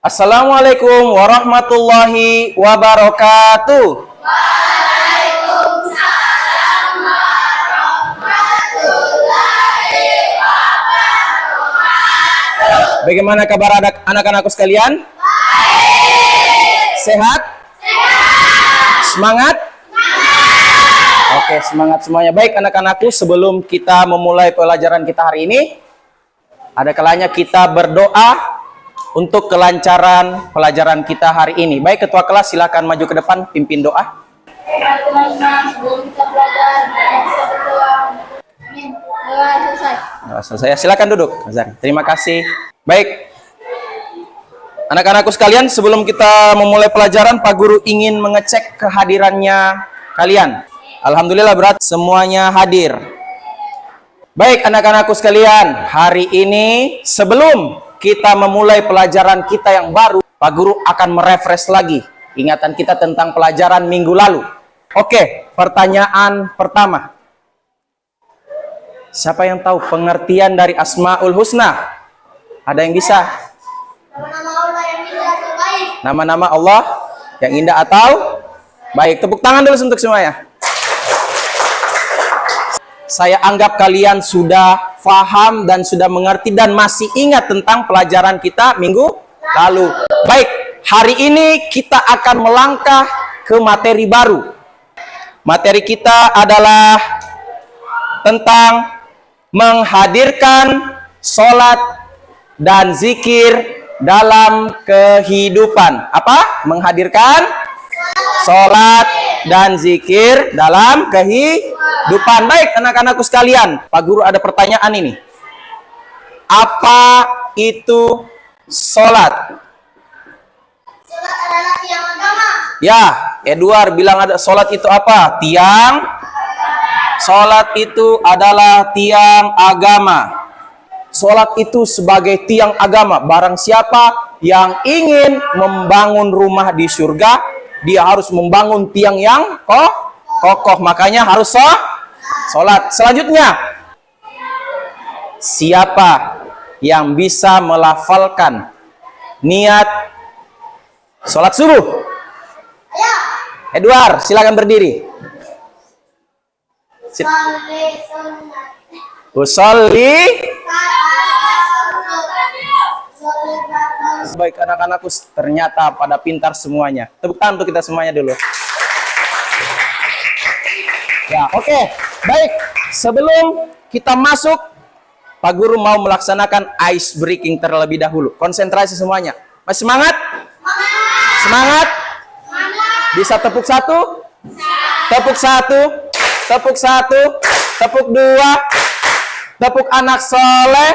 Assalamualaikum warahmatullahi wabarakatuh. Waalaikumsalam warahmatullahi wabarakatuh. Bagaimana kabar anak-anakku sekalian? Baik. Sehat? Sehat. Semangat? Semangat. Oke, semangat semuanya. Baik anak-anakku, sebelum kita memulai pelajaran kita hari ini, ada kalanya kita berdoa untuk kelancaran pelajaran kita hari ini. Baik, ketua kelas silakan maju ke depan pimpin doa. Teman-teman, sebelum kita belajar, kita berdoa. Amin. Doa selesai. Doa selesai. Silakan duduk, Azhar. Terima kasih. Baik. Anak-anakku sekalian, sebelum kita memulai pelajaran, Pak Guru ingin mengecek kehadirannya kalian. Alhamdulillah berat semuanya hadir. Baik anak-anakku sekalian, hari ini sebelum kita memulai pelajaran kita yang baru, Pak Guru akan merefresh lagi ingatan kita tentang pelajaran minggu lalu. Oke, pertanyaan pertama. Siapa yang tahu pengertian dari Asmaul Husna? Ada yang bisa? Nama-nama Allah yang indah atau baik. Nama-nama Allah yang indah atau baik. Tepuk tangan dulu untuk semuanya. Saya anggap kalian sudah paham dan sudah mengerti dan masih ingat tentang pelajaran kita minggu lalu. Baik, hari ini kita akan melangkah ke materi baru. Materi kita adalah tentang menghadirkan sholat dan zikir dalam kehidupan. Apa? Menghadirkan sholat dan zikir dalam kehidupan. Baik anak-anakku sekalian, Pak Guru ada pertanyaan ini. Apa itu sholat? Sholat adalah tiang agama. Ya, Edward bilang ada sholat itu apa? Tiang. Sholat itu adalah tiang agama. Sholat itu sebagai tiang agama. Barang siapa yang ingin membangun rumah di surga, dia harus membangun tiang yang kokoh. Makanya harus sholat. Selanjutnya, siapa yang bisa melafalkan niat sholat subuh? Ayo. Edward, silakan berdiri. Sholli sunnah. Usolli. Sholli. Baik anak-anakku, ternyata pada pintar semuanya. Tepuk tangan untuk kita semuanya dulu. Ya, oke. Baik, sebelum kita masuk, Pak Guru mau melaksanakan ice breaking terlebih dahulu. Konsentrasi semuanya. Masih semangat? Semangat? Bisa tepuk satu? Tepuk satu? Tepuk satu? Tepuk dua? Tepuk anak soleh?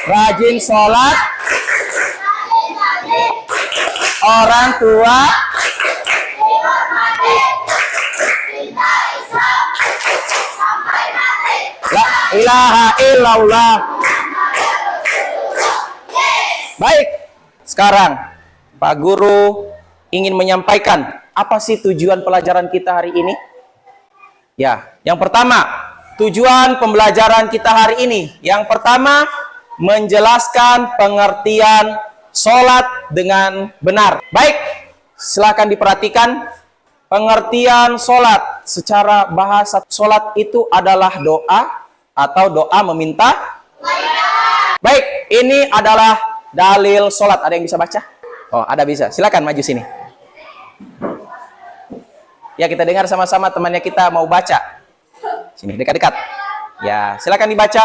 Rajin sholat, orang tua, la ilaha illallah. Baik, sekarang Pak Guru ingin menyampaikan apa sih tujuan pelajaran kita hari ini? Ya, yang pertama, tujuan pembelajaran kita hari ini. Yang pertama, menjelaskan pengertian sholat dengan benar. Baik, silakan diperhatikan pengertian sholat. Secara bahasa, sholat itu adalah doa atau doa meminta. Baik, ini adalah dalil sholat. Ada yang bisa baca? Oh, ada bisa. Silakan maju sini. Ya, kita dengar sama-sama temannya kita mau baca. Sini, dekat-dekat. Ya, silakan dibaca.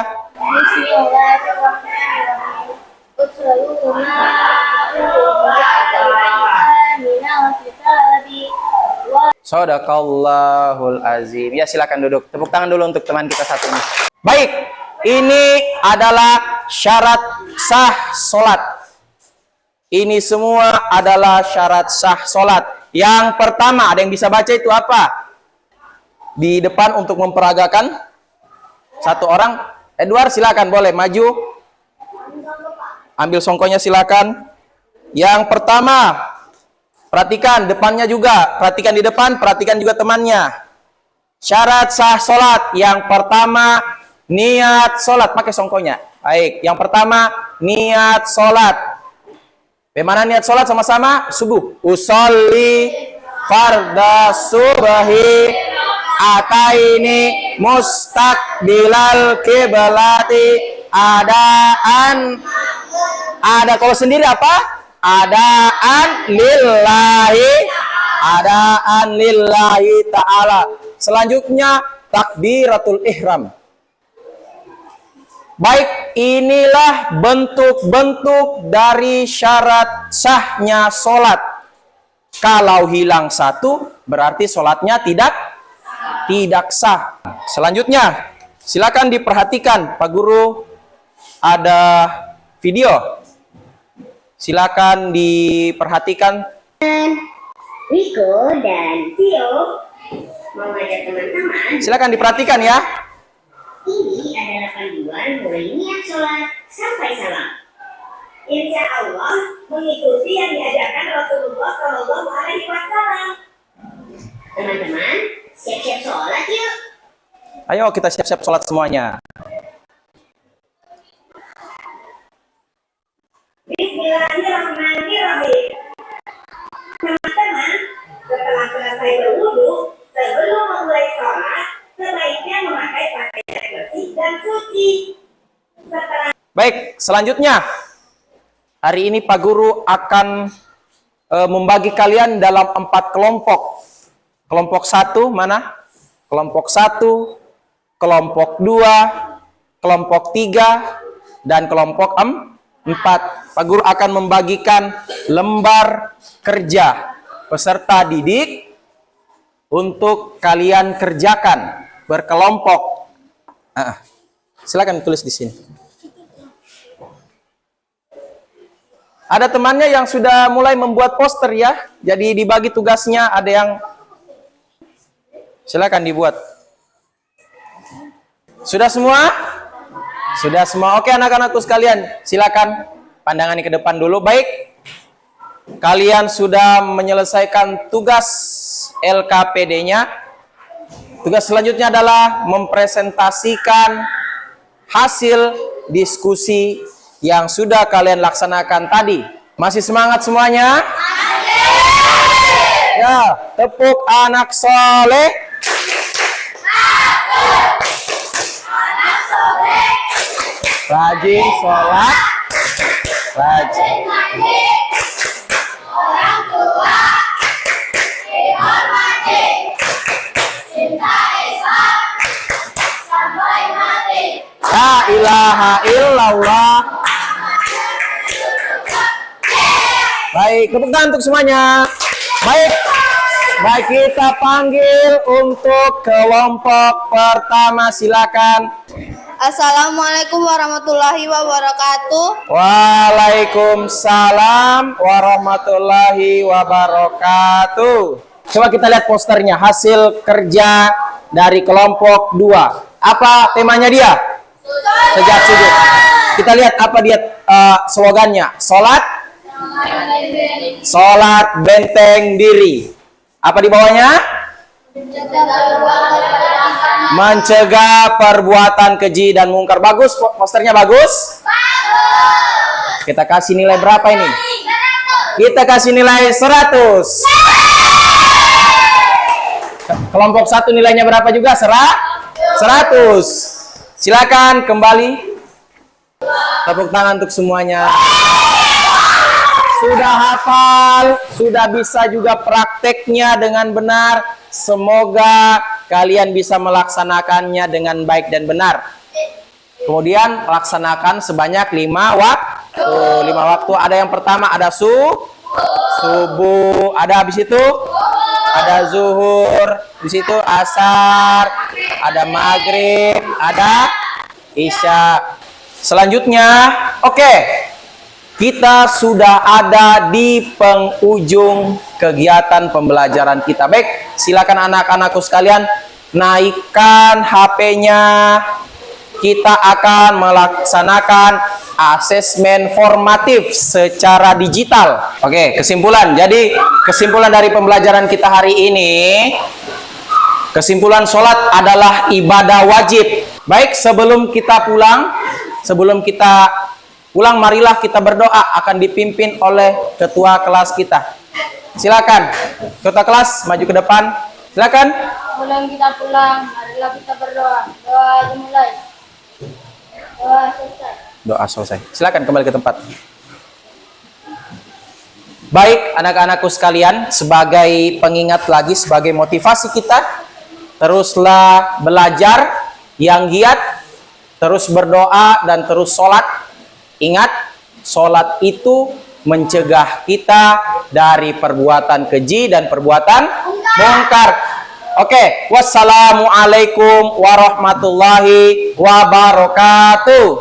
Shadaqallahul azim. Ya, silakan duduk. Tepuk tangan dulu untuk teman kita satu ini. Baik, ini adalah syarat sah sholat. Ini semua adalah syarat sah sholat. Yang pertama, ada yang bisa baca itu apa? Di depan untuk memperagakan satu orang. Edward, silakan boleh maju. Ambil songkonya silakan. Yang pertama, perhatikan depannya juga. Perhatikan di depan, perhatikan juga temannya. Syarat sah sholat. Yang pertama, niat sholat. Pakai songkonya. Baik, yang pertama niat sholat. Bagaimana niat sholat sama-sama? Subuh. Usolli farda subhi ataini mustaqbilal kiblati adaan. Ada kalau sendiri apa? Adaan lillahi ta'ala. Selanjutnya takbiratul ihram. Baik, inilah bentuk-bentuk dari syarat sahnya sholat. Kalau hilang satu, berarti sholatnya tidak sah. Selanjutnya, silakan diperhatikan, Pak Guru. Ada video. Silakan diperhatikan. Riko dan Tio mengajak teman-teman. Silakan diperhatikan ya. Ini adalah panduan mulai niat sholat sampai salam. Insya Allah mengikuti yang diajarkan Rasulullah Shallallahu Alaihi Wasallam. Teman-teman, siap-siap sholat yuk. Ayo kita siap-siap sholat semuanya. Bismillahirrahmanirrahim. Teman-teman, setelah selesai berwudu, sebelum memulai sholat, sebaiknya memakai pakaian bersih dan suci. Baik, selanjutnya hari ini Pak Guru akan membagi kalian dalam 4 kelompok. Kelompok 1 mana? Kelompok 1, kelompok 2, kelompok 3, dan kelompok 4. Pak Guru akan membagikan lembar kerja peserta didik untuk kalian kerjakan berkelompok. Silakan tulis di sini. Ada temannya yang sudah mulai membuat poster ya. Jadi dibagi tugasnya, ada yang silakan dibuat. Sudah semua? Sudah semua. Oke anak-anakku sekalian, silakan pandangan ke depan dulu. Baik. Kalian sudah menyelesaikan tugas LKPD-nya. Tugas selanjutnya adalah mempresentasikan hasil diskusi yang sudah kalian laksanakan tadi. Masih semangat semuanya? Ya, tepuk anak soleh. Rajin sholat, rajin Orang tua dihormati, cinta Islam sampai mati. la ilaha illallah. Baik, tepuk tangan untuk semuanya. Baik, baik kita panggil untuk kelompok pertama, silakan. Assalamualaikum warahmatullahi wabarakatuh. Waalaikumsalam warahmatullahi wabarakatuh. Coba kita lihat posternya, hasil kerja dari kelompok 2. Apa temanya dia? Sejak sujud. Kita lihat apa dia slogannya. Sholat benteng diri. Apa di bawahnya? Mencegah perbuatan keji dan mungkar. Bagus, posternya bagus? Kita kasih nilai berapa ini? Kita kasih nilai 100. Kelompok 1 nilainya berapa juga? 100. Silakan kembali. Tepuk tangan untuk semuanya. Sudah hafal, sudah bisa juga prakteknya dengan benar. Semoga kalian bisa melaksanakannya dengan baik dan benar. Kemudian laksanakan sebanyak 5 waktu. 5 waktu. Ada yang pertama, ada subuh. Ada habis itu ada zuhur. Di situ asar. Ada maghrib. Ada isya. Selanjutnya, oke. Kita sudah ada di penghujung kegiatan pembelajaran kita. Baik, silakan anak-anakku sekalian naikkan HP-nya. Kita akan melaksanakan asesmen formatif secara digital. Oke, kesimpulan. Jadi, kesimpulan dari pembelajaran kita hari ini, kesimpulan sholat adalah ibadah wajib. Baik, sebelum kita pulang, sebelum kita pulang, marilah kita berdoa, akan dipimpin oleh ketua kelas kita. Silakan, ketua kelas maju ke depan. Silakan. Sebelum kita pulang, marilah kita berdoa. Doa dimulai. Doa selesai. Doa selesai. Silakan kembali ke tempat. Baik, anak-anakku sekalian, sebagai pengingat lagi, sebagai motivasi kita, teruslah belajar yang giat, terus berdoa dan terus sholat. Ingat, sholat itu mencegah kita dari perbuatan keji dan perbuatan mungkar. Oke, wassalamualaikum warahmatullahi wabarakatuh.